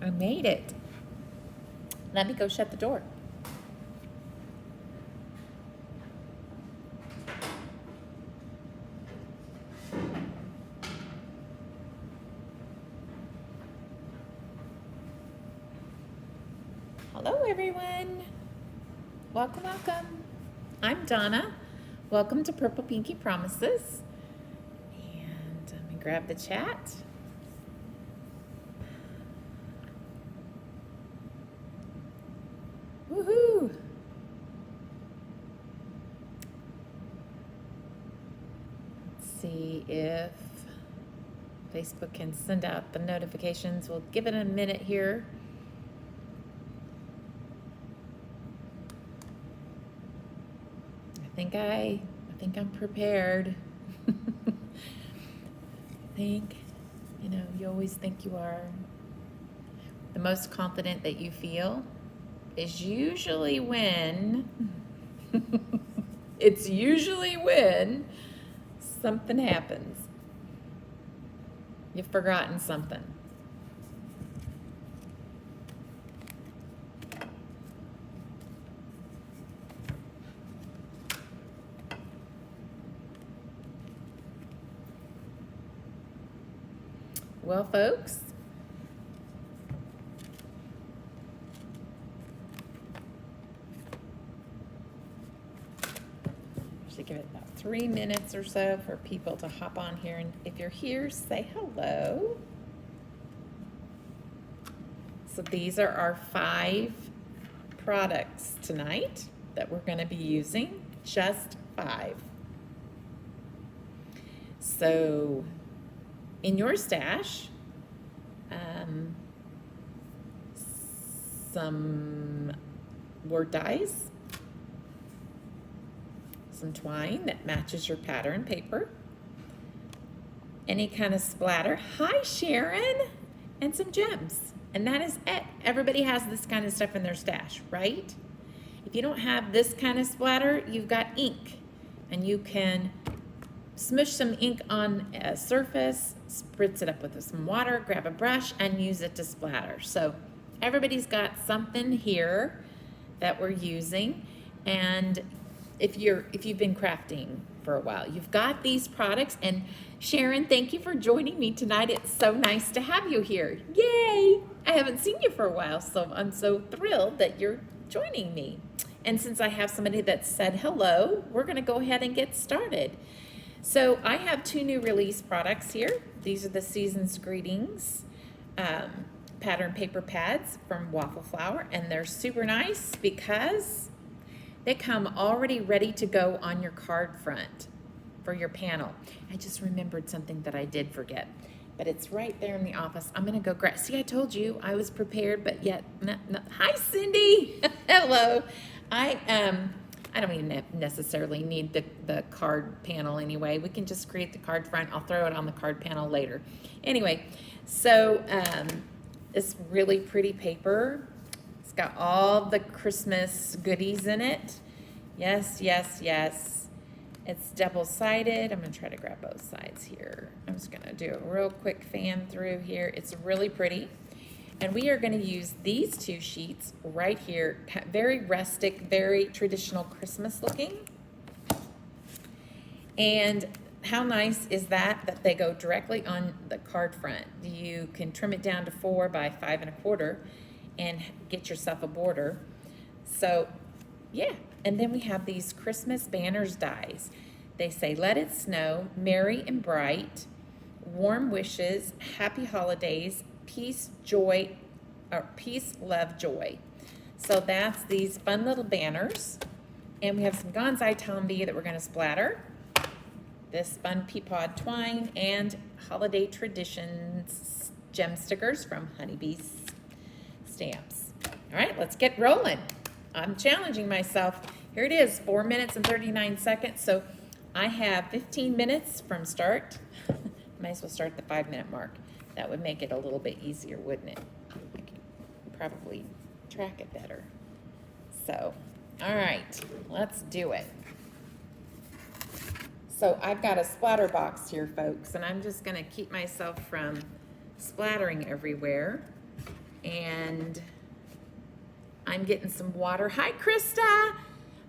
I made it. Let me go shut the door. Hello, everyone. Welcome, welcome. I'm Donna. Welcome to Purple Pinky Promises. And let me grab the chat. Woohoo! Let's see if Facebook can send out the notifications. We'll give it a minute here. I think I'm prepared. I think, you always think you are. The most confident that you feel is usually when, it's usually when something happens. You've forgotten something. Well, folks, should give it about 3 minutes or so for people to hop on here. And if you're here, say hello. So these are our 5 products tonight that we're going to be using, just 5. So in your stash, some word dyes, some twine that matches your pattern paper, any kind of splatter. Hi, Sharon, and some gems. And that is it. Everybody has this kind of stuff in their stash, right? If you don't have this kind of splatter, you've got ink, and you can smush some ink on a surface, spritz it up with some water, grab a brush, and use it to splatter. So everybody's got something here that we're using. And if you've been crafting for a while, you've got these products. And Sharon, thank you for joining me tonight. It's so nice to have you here. Yay! I haven't seen you for a while, so I'm so thrilled that you're joining me. And since I have somebody that said hello, we're going to go ahead and get started. So I have 2 new release products here. These are the Season's Greetings pattern paper pads from Waffle Flower, and they're super nice because they come already ready to go on your card front for your panel. I just remembered something that I did forget, but it's right there in the office. I'm gonna go grab. See, I told you I was prepared, but yet, Hi, Cindy. Hello. I don't even necessarily need the card panel anyway. We can just create the card front. I'll throw it on the card panel later. Anyway, so this really pretty paper. It's got all the Christmas goodies in it. Yes, yes, yes. It's double-sided. I'm going to try to grab both sides here. I'm just going to do a real quick fan through here. It's really pretty. And we are going to use these 2 sheets right here. Very rustic, very traditional Christmas looking. And how nice is that they go directly on the card front. You can trim it down to 4 by 5 1/4 and get yourself a border. So yeah, and then we have these Christmas banners dies. They say, let it snow, merry and bright, warm wishes, happy holidays, peace, joy, or peace, love, joy. So that's these fun little banners. And we have some Gansai Tambi that we're going to splatter. This fun Peapod twine and holiday traditions gem stickers from Honeybee's Stamps. All right, let's get rolling. I'm challenging myself. Here it is, 4 minutes and 39 seconds. So I have 15 minutes from start. Might as well start the 5-minute mark. That would make it a little bit easier, wouldn't it? I could probably track it better. So, all right, let's do it. So I've got a splatter box here, folks, and I'm just going to keep myself from splattering everywhere. And I'm getting some water. Hi, Krista.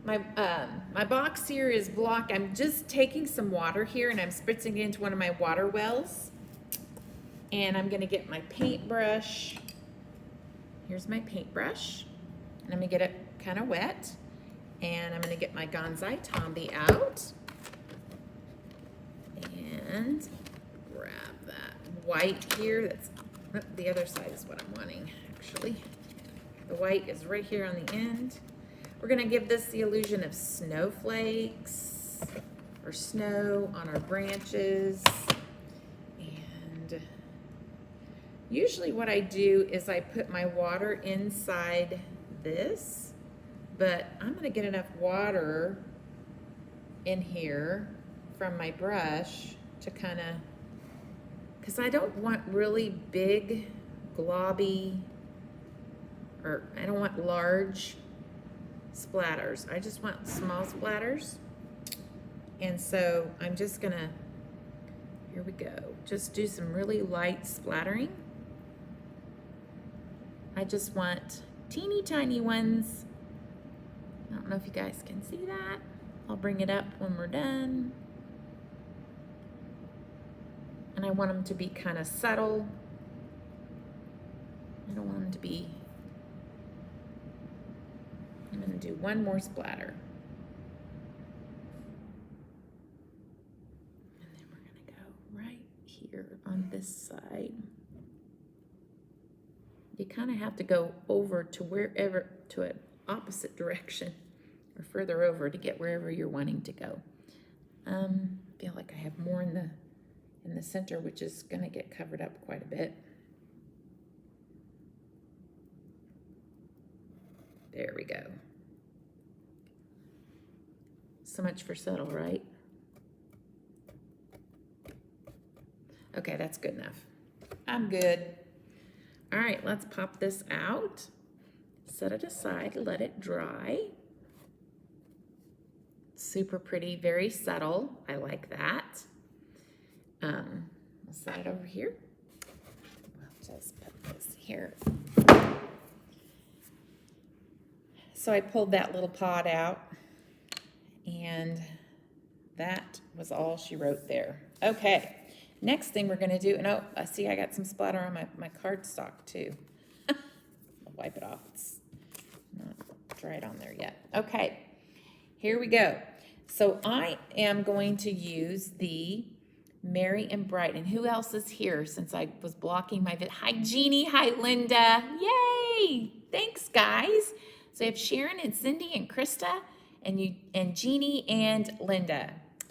My box here is blocked. I'm just taking some water here and I'm spritzing it into one of my water wells. And I'm gonna get my paintbrush. Here's my paintbrush. And I'm gonna get it kind of wet. And I'm gonna get my Gansai Tambi out. And grab that white here. That's the other side is what I'm wanting, actually. The white is right here on the end. We're gonna give this the illusion of snowflakes or snow on our branches. And usually what I do is I put my water inside this, but I'm gonna get enough water in here from my brush to kind of, because I don't want really big, globby, or I don't want large splatters. I just want small splatters. And so I'm just gonna, here we go, just do some really light splattering. I just want teeny tiny ones. I don't know if you guys can see that. I'll bring it up when we're done. And I want them to be kind of subtle. I don't want them to be, I'm gonna do one more splatter. And then we're gonna go right here on this side. You kind of have to go over to wherever, to an opposite direction or further over to get wherever you're wanting to go. I feel like I have more in the center, which is gonna get covered up quite a bit. There we go. So much for subtle, right? Okay, that's good enough. I'm good. All right, let's pop this out. Set it aside, let it dry. Super pretty, very subtle. I like that. I'll set it over here. We'll just put this here. So I pulled that little pod out, and that was all she wrote there. Okay, next thing we're gonna do, and oh, I see I got some splatter on my cardstock too. I'll wipe it off, it's not dried on there yet. Okay, here we go. So I am going to use the Merry and Bright. And who else is here since I was blocking my vid? Hi, Jeannie. Hi, Linda. Yay! Thanks, guys. So I have Sharon and Cindy and Krista and Jeannie and Linda.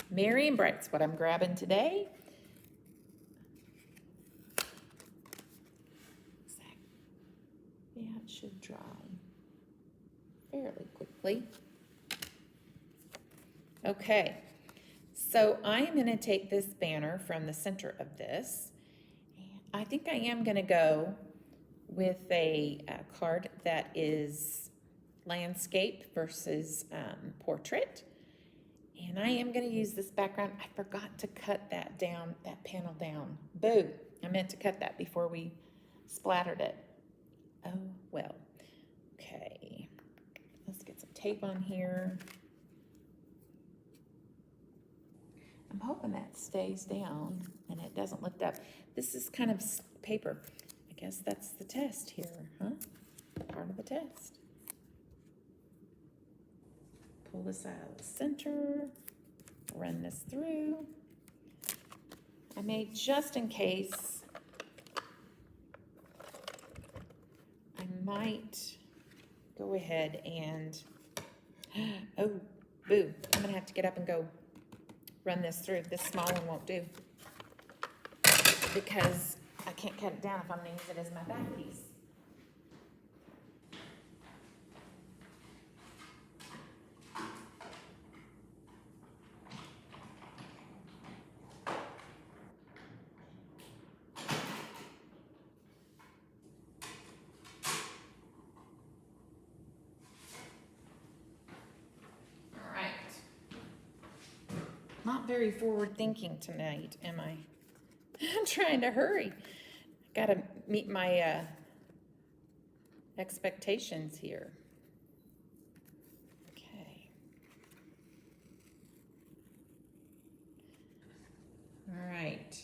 Merry and Bright's what I'm grabbing today. Yeah, it should dry fairly quickly. Okay. So I am going to take this banner from the center of this. I think I am going to go with a card that is landscape versus portrait. And I am going to use this background. I forgot to cut that down, that panel down. Boo! I meant to cut that before we splattered it. Oh, well. Okay. Let's get some tape on here. I'm hoping that stays down and it doesn't lift up. This is kind of paper. I guess that's the test here, huh? Part of the test. Pull this out of the center, run this through. I may, just in case, I might go ahead and, oh, boo, I'm gonna have to get up and go run this through. This small one won't do because I can't cut it down if I'm going to use it as my back piece. Not very forward thinking tonight, am I? I'm trying to hurry. Got to meet my expectations here. Okay. All right.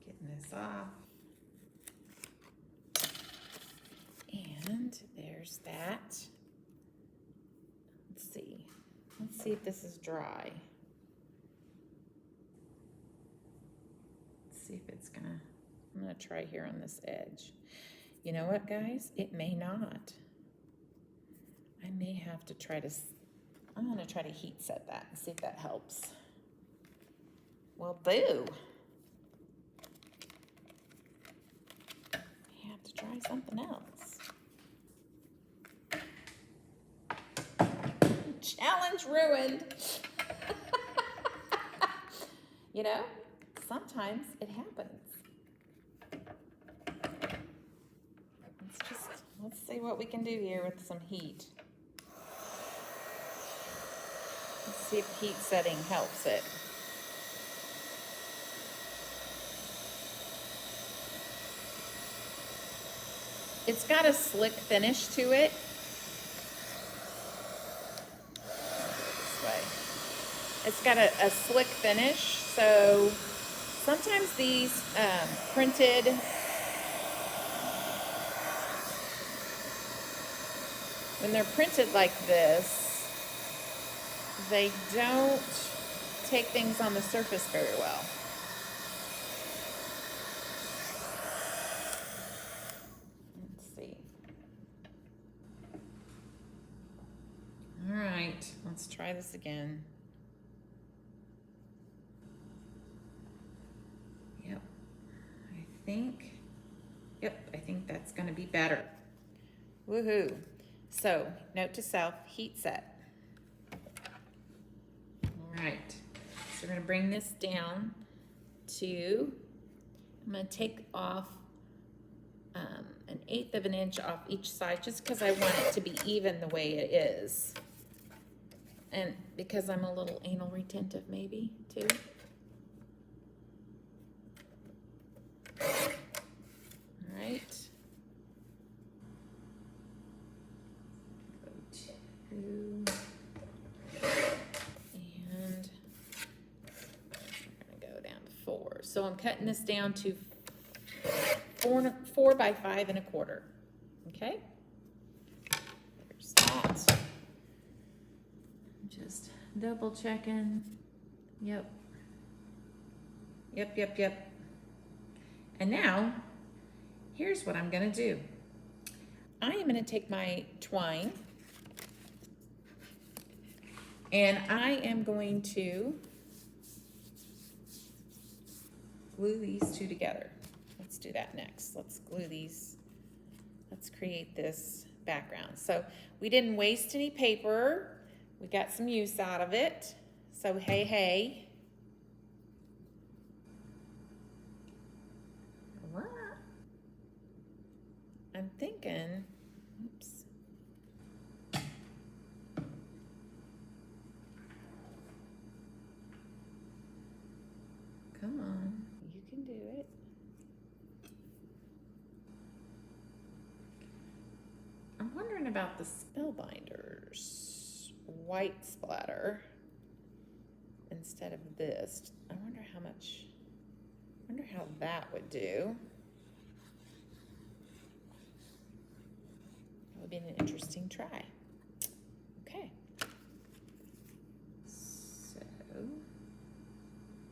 Getting this off. And there's that. Let's see. Let's see if this is dry. Let's see if it's gonna, I'm gonna try here on this edge. You know what, guys? It may not. I may have to try to, I'm gonna try to heat set that and see if that helps. Will do. I have to try something else. Challenge ruined. You know, sometimes it happens. Let's see what we can do here with some heat. Let's see if heat setting helps it. It's got a slick finish to it. This way. It's got a slick finish, so sometimes these printed when they're printed like this, they don't take things on the surface very well. Let's see. All right, let's try this again. Yep, I think that's gonna be better. Woohoo. So, note to self, heat set. All right, so we're gonna bring this down to, I'm gonna take off 1/8 of an inch off each side just because I want it to be even the way it is. And because I'm a little anal retentive maybe too. All right. And we're gonna go down to 4. So I'm cutting this down to 4 by 5 1/4. Okay. There's that. I'm just double checking. Yep. And now, here's what I'm gonna do. I am gonna take my twine and I am going to glue these two together. Let's do that next. Let's glue these. Let's create this background. So we didn't waste any paper. We got some use out of it. So hey, hey. What? I'm thinking, oops. Come on, you can do it. I'm wondering about the Spellbinders White Splatter instead of this. I wonder how that would do. That would be an interesting try. Okay. So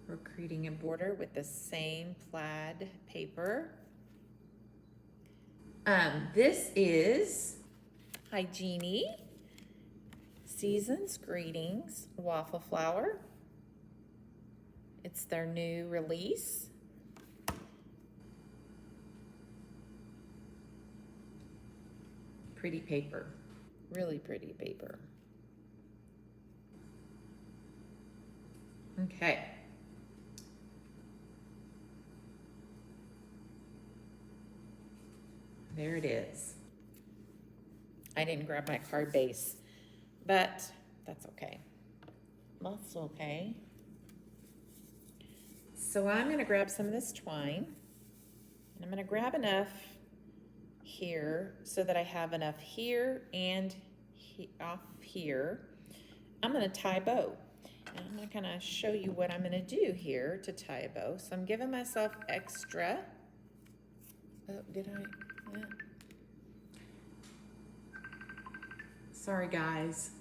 we're creating a border with the same plaid paper. This is Hygiene Seasons Greetings Waffle Flower. It's their new release. Pretty paper, really pretty paper. Okay. There it is. I didn't grab my card base, but that's okay. That's okay. So I'm going to grab some of this twine, and I'm going to grab enough here so that I have enough here and off here. I'm going to tie a bow, and I'm going to kind of show you what I'm going to do here to tie a bow. So I'm giving myself extra. Oh, did I? Yeah. Sorry, guys.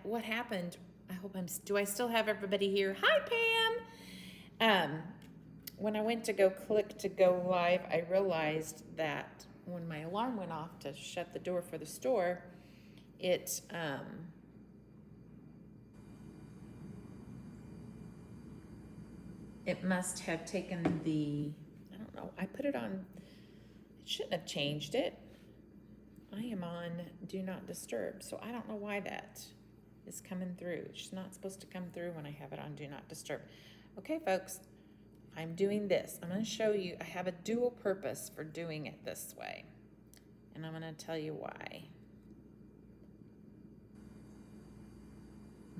What happened? I hope do I still have everybody here? Hi, Pam. When I went to go click to go live, I realized that when my alarm went off to shut the door for the store, it must have taken I don't know, I put it on, it shouldn't have changed it. I am on Do Not Disturb, so I don't know why that is coming through. It's not supposed to come through when I have it on Do Not Disturb. Okay, folks, I'm doing this. I'm going to show you, I have a dual purpose for doing it this way, and I'm going to tell you why.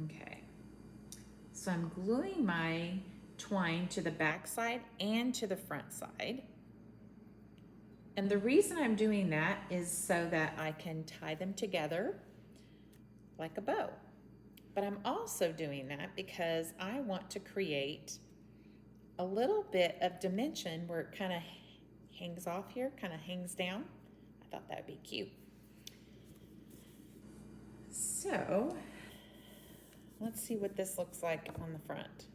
Okay, so I'm gluing my twine to the back side and to the front side. And the reason I'm doing that is so that I can tie them together like a bow. But I'm also doing that because I want to create a little bit of dimension where it kind of hangs off here, kind of hangs down. I thought that would be cute. So let's see what this looks like on the front.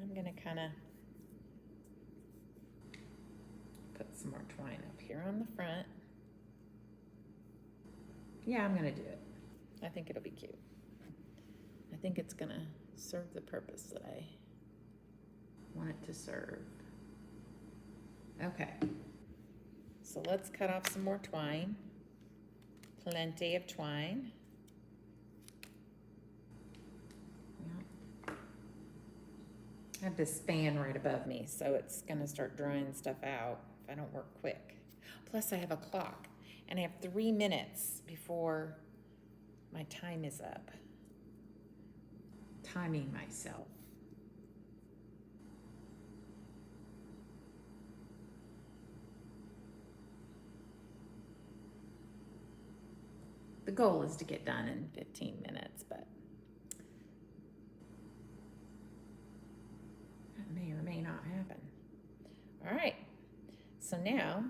I'm gonna kind of put some more twine up here on the front. Yeah, I'm gonna do it. I think it'll be cute. I think it's gonna serve the purpose that I want it to serve. Okay, so let's cut off some more twine. Plenty of twine. I have this fan right above me, so it's gonna start drying stuff out if I don't work quick. Plus I have a clock, and I have 3 minutes before my time is up. Timing myself. The goal is to get done in 15 minutes, but that may or may not happen. All right, so now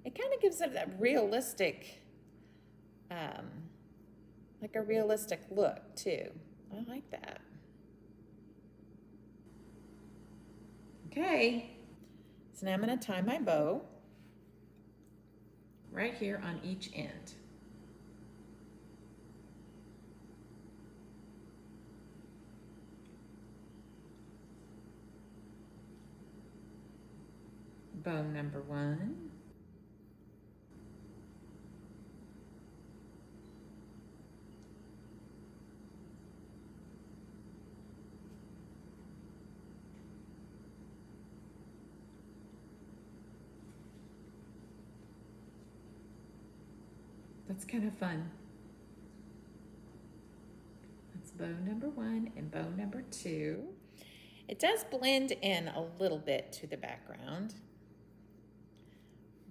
it kind of gives it that realistic, like a realistic look too. I like that. Okay, so now I'm going to tie my bow right here on each end. Bow number 1. That's kind of fun. That's bow number 1 and bow number 2. It does blend in a little bit to the background,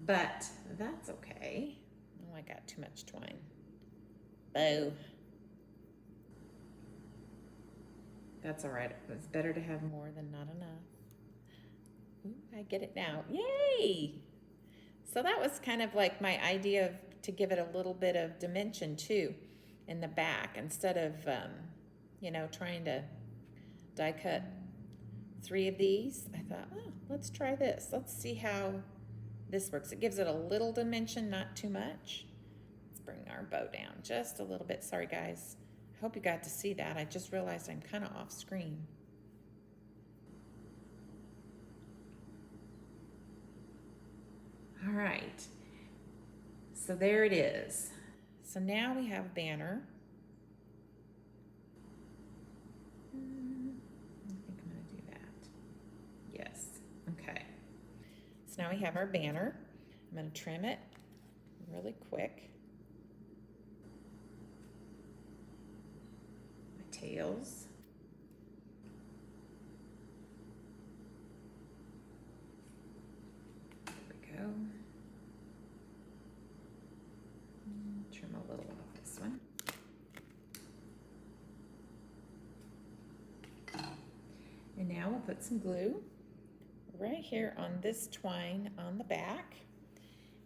but that's okay. Oh, I got too much twine. Bow. That's all right. It's better to have more than not enough. Ooh, I get it now. Yay! So that was kind of like my idea of to give it a little bit of dimension too in the back, instead of you know, trying to die cut 3 of these. I thought, oh, let's try this. Let's see how this works. It gives it a little dimension, not too much. Let's bring our bow down just a little bit. Sorry guys, I hope you got to see that. I just realized I'm kind of off screen. All right, so there it is. So now we have a banner. I think I'm gonna do that. Yes, okay. So now we have our banner. I'm gonna trim it really quick. My tails. trim a little off this one. And now we'll put some glue right here on this twine on the back,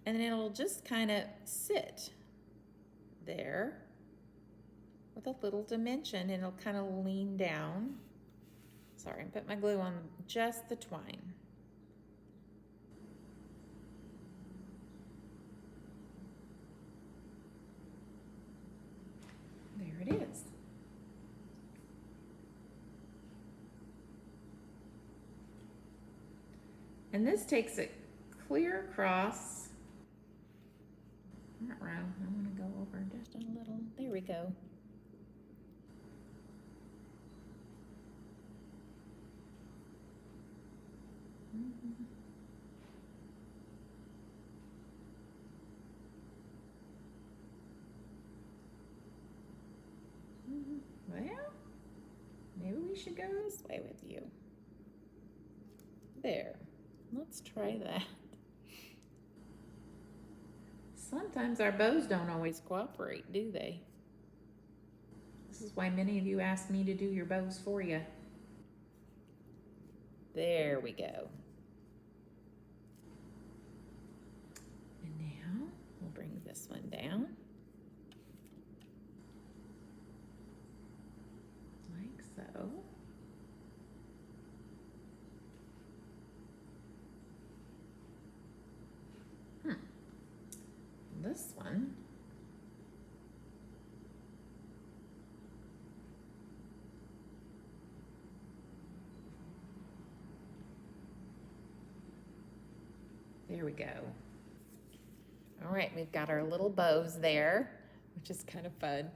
and then it'll just kind of sit there with a little dimension, and it'll kind of lean down. Sorry, I put my glue on just the twine. There it is. And this takes it clear across. Not round, I want to go over just a little. There we go. Well, maybe we should go this way with you. There. Let's try that. Sometimes our bows don't always cooperate, do they? This is why many of you ask me to do your bows for you. There we go. And now we'll bring this one down. Like so. This one, there we go. All right, we've got our little bows there, which is kind of fun.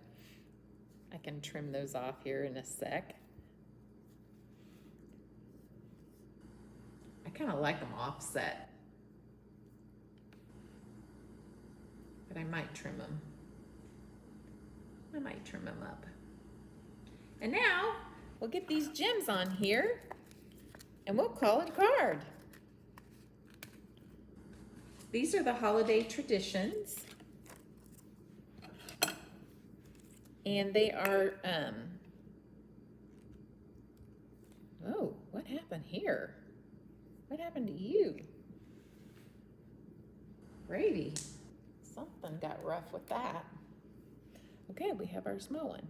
I can trim those off here in a sec. I kind of like them offset, but I might trim them. I might trim them up. And now we'll get these gems on here and we'll call it a card. These are the holiday traditions. And they are, oh, what happened here? What happened to you? Gravy. Something got rough with that. Okay, we have our small one.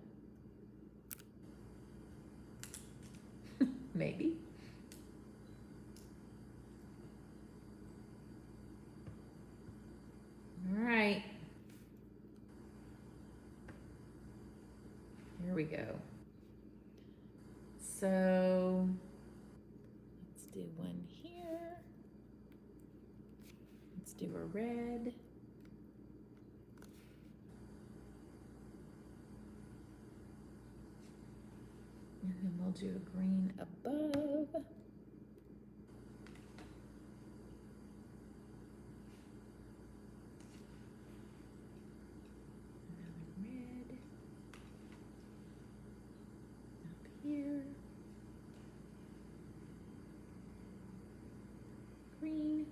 Maybe. All right. Here we go. So let's do one here. Let's do a red. And then we'll do a green above. Another red. Up here. Green.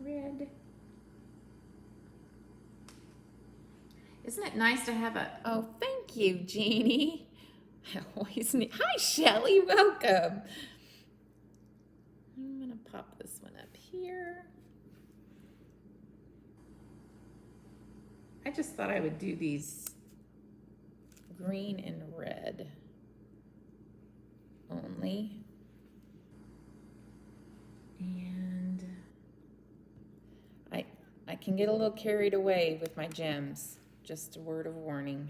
Red. Isn't it nice to have a, oh, thank you, Jeannie. I always need, hi, Shelly, welcome. I'm gonna pop this one up here. I just thought I would do these green and red only. And I can get a little carried away with my gems. Just a word of warning.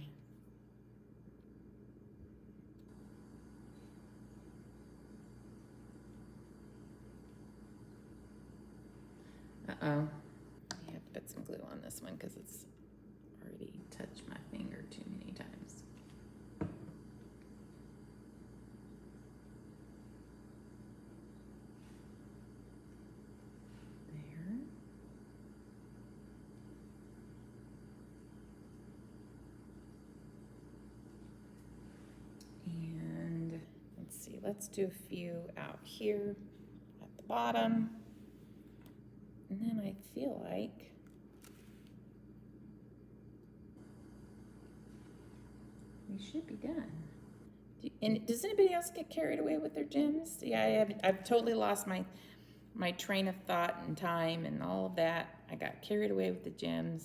Uh-oh. I have to put some glue on this one because it's already touched my finger too many times. There. And let's see, let's do a few out here at the bottom. And then I feel like we should be done. And does anybody else get carried away with their gems? Yeah, I've totally lost my train of thought and time and all of that. I got carried away with the gems.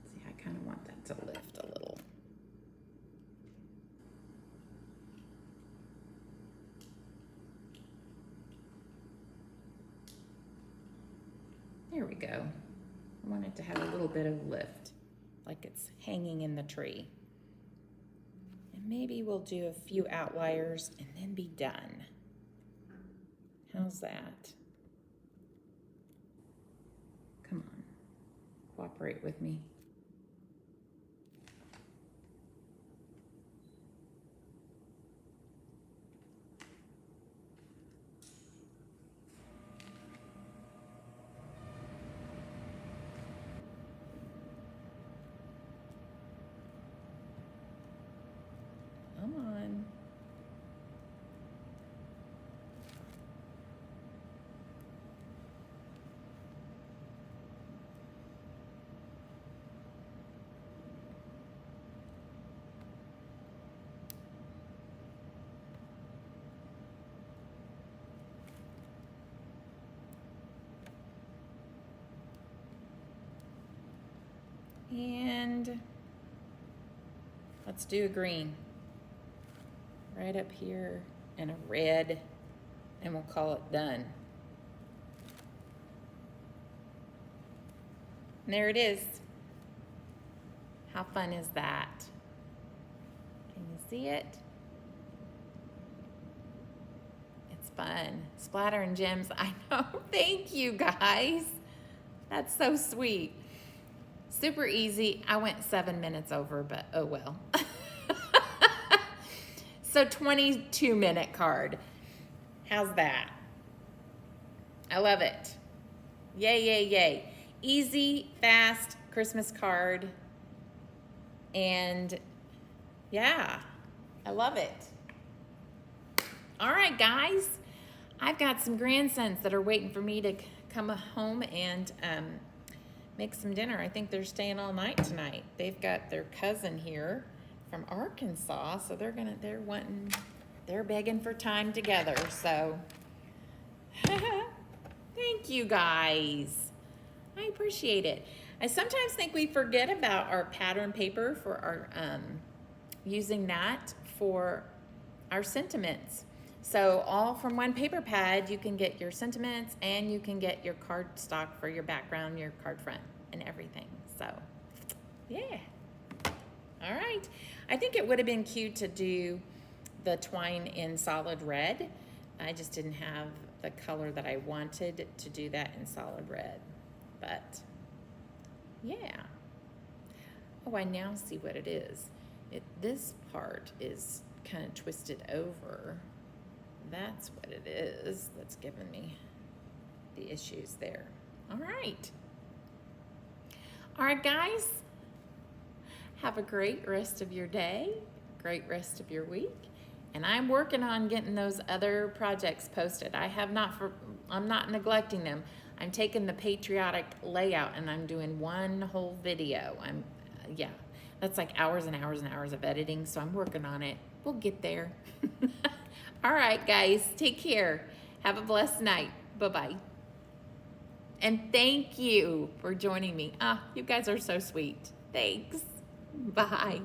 See, I kind of want that to lift a little. There we go. I want it to have a little bit of lift, like it's hanging in the tree. And maybe we'll do a few outliers and then be done. How's that? Come on, cooperate with me. Come on. And let's do a green. Right up here and a red, and we'll call it done. And there it is. How fun is that? Can you see it? It's fun. Splatter and gems, I know. Thank you guys. That's so sweet. Super easy. I went 7 minutes over, but oh well. So 22-minute card. How's that? I love it. Yay, yay, yay. Easy, fast Christmas card. And yeah, I love it. All right, guys. I've got some grandsons that are waiting for me to come home and make some dinner. I think they're staying all night tonight. They've got their cousin here from Arkansas, so they're begging for time together. So thank you guys. I appreciate it. I sometimes think we forget about our pattern paper for our using that for our sentiments. So all from one paper pad, you can get your sentiments and you can get your card stock for your background, your card front, and everything. So yeah. All right. I think it would have been cute to do the twine in solid red. I just didn't have the color that I wanted to do that in solid red. But yeah. Oh, I now see what it is. This part is kind of twisted over. That's what it is that's giving me the issues there. All right. All right, guys. Have a great rest of your day, great rest of your week. And I'm working on getting those other projects posted. I'm not neglecting them. I'm taking the patriotic layout and I'm doing one whole video. Yeah, that's like hours and hours and hours of editing. So I'm working on it. We'll get there. All right, guys, take care. Have a blessed night. Bye-bye. And thank you for joining me. You guys are so sweet. Thanks. Bye.